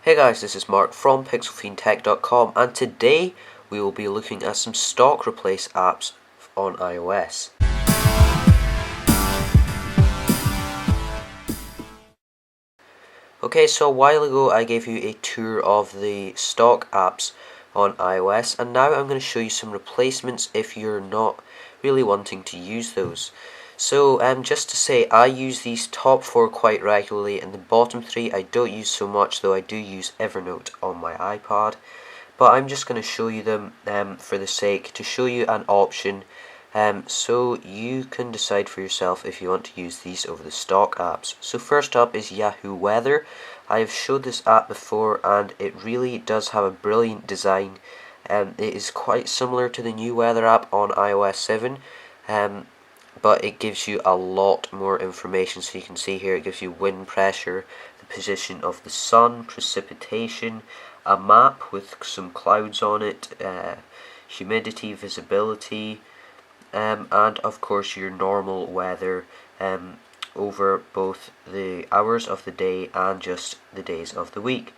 Hey guys, this is Mark from pixelfiendtech.com, and today we will be looking at some stock replace apps on iOS. Okay, so a while ago I gave you a tour of the stock apps on iOS, and now I'm going to show you some replacements if you're not really wanting to use those. So just to say, I use these top 4 quite regularly, and the bottom 3 I don't use so much, though I do use Evernote on my iPad. But I'm just going to show you them for the sake to show you an option, so you can decide for yourself if you want to use these over the stock apps. So first up is Yahoo Weather. I have showed this app before and it really does have a brilliant design. It is quite similar to the new weather app on iOS 7, but it gives you a lot more information. So you can see here it gives you wind pressure, the position of the sun, precipitation, a map with some clouds on it, humidity, visibility, and of course your normal weather over both the hours of the day and just the days of the week.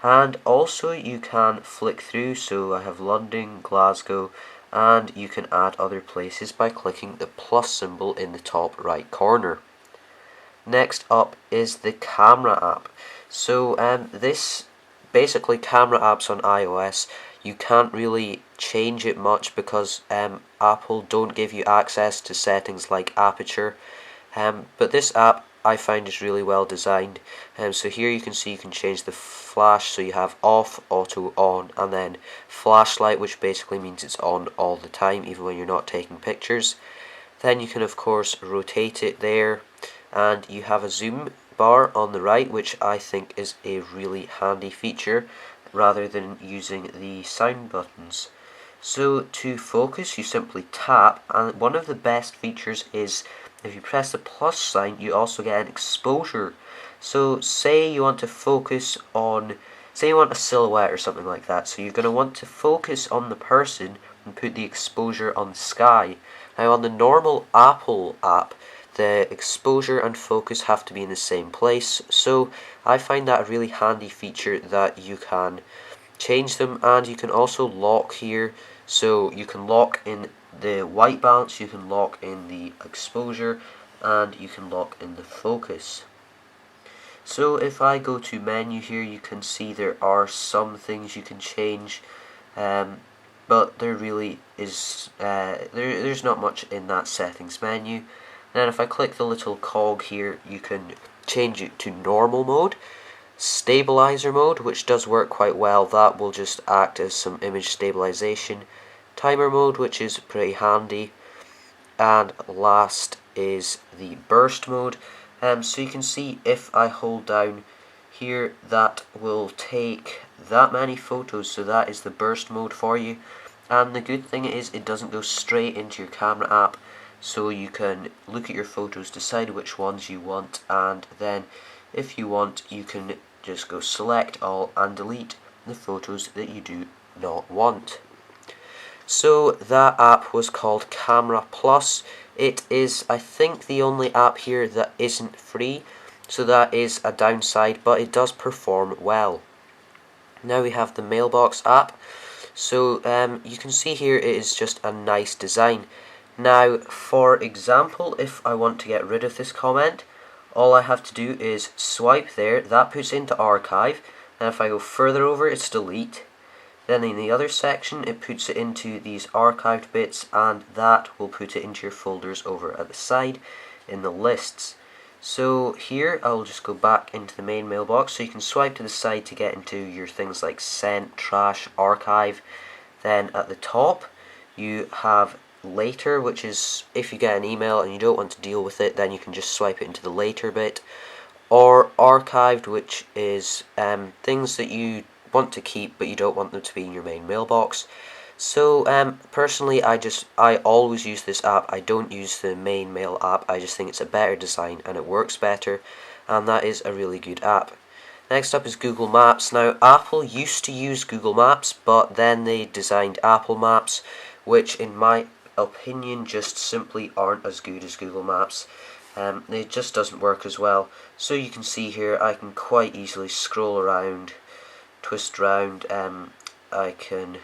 And also you can flick through, so I have London, Glasgow, and you can add other places by clicking the plus symbol in the top right corner. Next up is the camera app. So this basically camera apps on iOS, you can't really change it much because Apple don't give you access to settings like aperture, but this app I find is really well designed. So here you can see you can change the flash, so you have off, auto, on, and then flashlight, which basically means it's on all the time even when you're not taking pictures. Then you can of course rotate it there, and you have a zoom bar on the right, which I think is a really handy feature rather than using the sound buttons. So to focus you simply tap, and one of the best features is if you press the plus sign you also get an exposure. So say you want to focus on, say you want a silhouette or something like that, so you're going to want to focus on the person and put the exposure on the sky. Now on the normal Apple app, the exposure and focus have to be in the same place, so I find that a really handy feature that you can change them. And you can also lock here, so you can lock in the white balance, you can lock in the exposure, and you can lock in the focus. So if I go to menu here, you can see there are some things you can change, but there really is there's not much in that settings menu. And then if I click the little cog here, you can change it to normal mode, stabilizer mode, which does work quite well, that will just act as some image stabilization, timer mode, which is pretty handy, and last is the burst mode. So you can see if I hold down here, that will take that many photos, so that is the burst mode for you. And the good thing is it doesn't go straight into your camera app, so you can look at your photos, decide which ones you want, and then if you want you can just go select all and delete the photos that you do not want. So that app was called Camera Plus. It is, I think, the only app here that isn't free, so that is a downside, but it does perform well. Now we have the Mailbox app. So you can see here it is just a nice design. Now for example, if I want to get rid of this comment, all I have to do is swipe there, that puts it into archive, and if I go further over it's delete. Then in the other section it puts it into these archived bits, and that will put it into your folders over at the side in the lists. So here I'll just go back into the main mailbox, so you can swipe to the side to get into your things like sent, trash, archive. Then at the top you have later, which is if you get an email and you don't want to deal with it, then you can just swipe it into the later bit. Or archived, which is things that you want to keep but you don't want them to be in your main mailbox. So personally I always use this app. I don't use the main mail app. I just think it's a better design and it works better, and that is a really good app. Next up is Google Maps. Now Apple used to use Google Maps, but then they designed Apple Maps, which in my opinion just simply aren't as good as Google Maps. It just doesn't work as well. So you can see here I can quite easily scroll around twist round, I can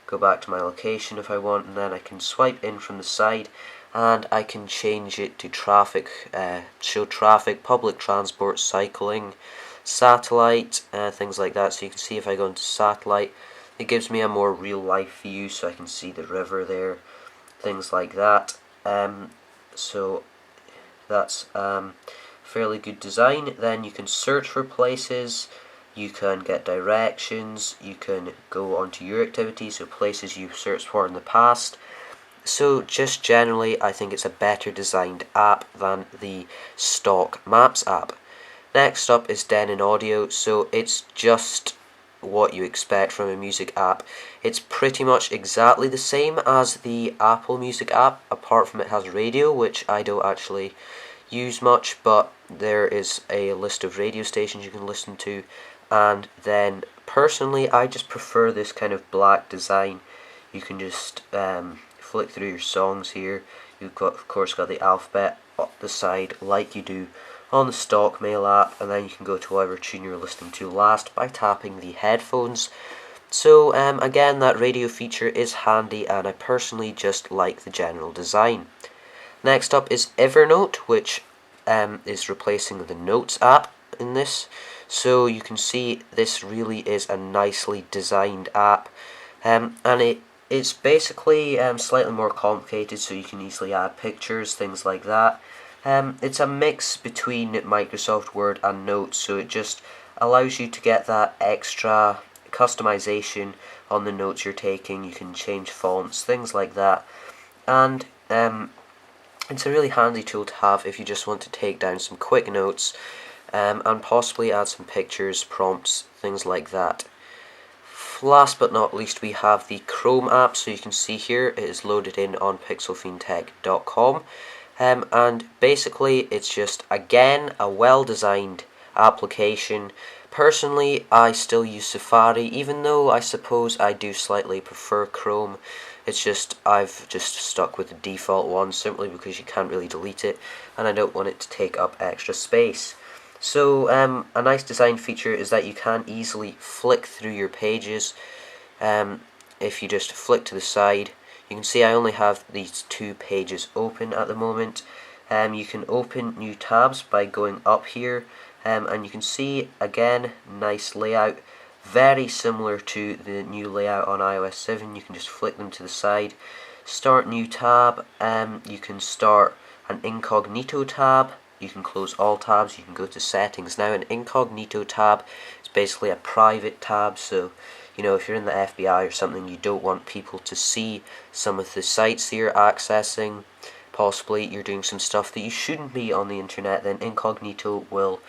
go back to my location if I want, and then I can swipe in from the side and I can change it to traffic, show traffic, public transport, cycling, satellite, things like that. So you can see if I go into satellite, it gives me a more real life view, so I can see the river there, things like that. So that's fairly good design. Then you can search for places, you can get directions, you can go onto your activities, so places you've searched for in the past. So just generally, I think it's a better designed app than the stock Maps app. Next up is Denon Audio, so it's just what you expect from a music app. It's pretty much exactly the same as the Apple Music app, apart from it has radio, which I don't actually use much, but there is a list of radio stations you can listen to. And then personally, I just prefer this kind of black design. You can just flick through your songs here. You've got, of course, got the alphabet up the side like you do on the stock Mail app, and then you can go to whatever tune you're listening to last by tapping the headphones. So again, that radio feature is handy, and I personally just like the general design. Next up is Evernote, which is replacing the Notes app in this. So you can see this really is a nicely designed app, and it's basically slightly more complicated, so you can easily add pictures, things like that. It's a mix between Microsoft Word and Notes, so it just allows you to get that extra customization on the notes you're taking. You can change fonts, things like that, and it's a really handy tool to have if you just want to take down some quick notes, and possibly add some pictures, prompts, things like that. Last but not least, we have the Chrome app. So you can see here it is loaded in on pixelfiendtech.com, and basically it's just again a well designed application. Personally, I still use Safari, even though I suppose I do slightly prefer Chrome. It's just I've just stuck with the default one simply because you can't really delete it, and I don't want it to take up extra space. So a nice design feature is that you can easily flick through your pages. If you just flick to the side, you can see I only have these 2 pages open at the moment. You can open new tabs by going up here, and you can see again, nice layout, very similar to the new layout on iOS 7. You can just flick them to the side. Start new tab, you can start an incognito tab. You can close all tabs, you can go to settings. Now an incognito tab is basically a private tab, so you know, if you're in the FBI or something, you don't want people to see some of the sites that you're accessing. Possibly you're doing some stuff that you shouldn't be on the internet, then incognito will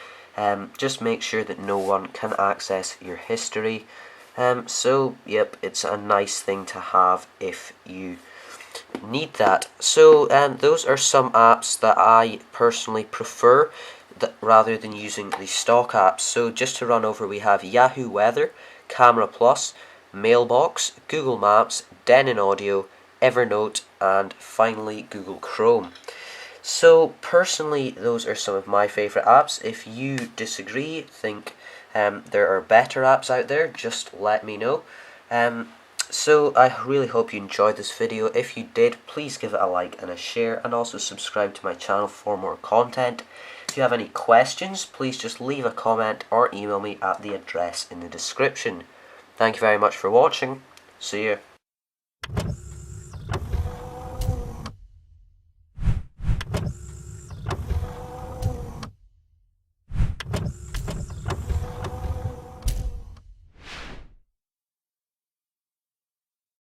just make sure that no one can access your history. So yep, it's a nice thing to have if you need that. So those are some apps that I personally prefer rather than using the stock apps. So just to run over, we have Yahoo Weather, Camera Plus, Mailbox, Google Maps, Denon Audio, Evernote, and finally Google Chrome. So personally, those are some of my favourite apps. If you disagree, think there are better apps out there, just let me know. So I really hope you enjoyed this video. If you did, please give it a like and a share, and also subscribe to my channel for more content. If you have any questions, please just leave a comment or email me at the address in the description. Thank you very much for watching. See you.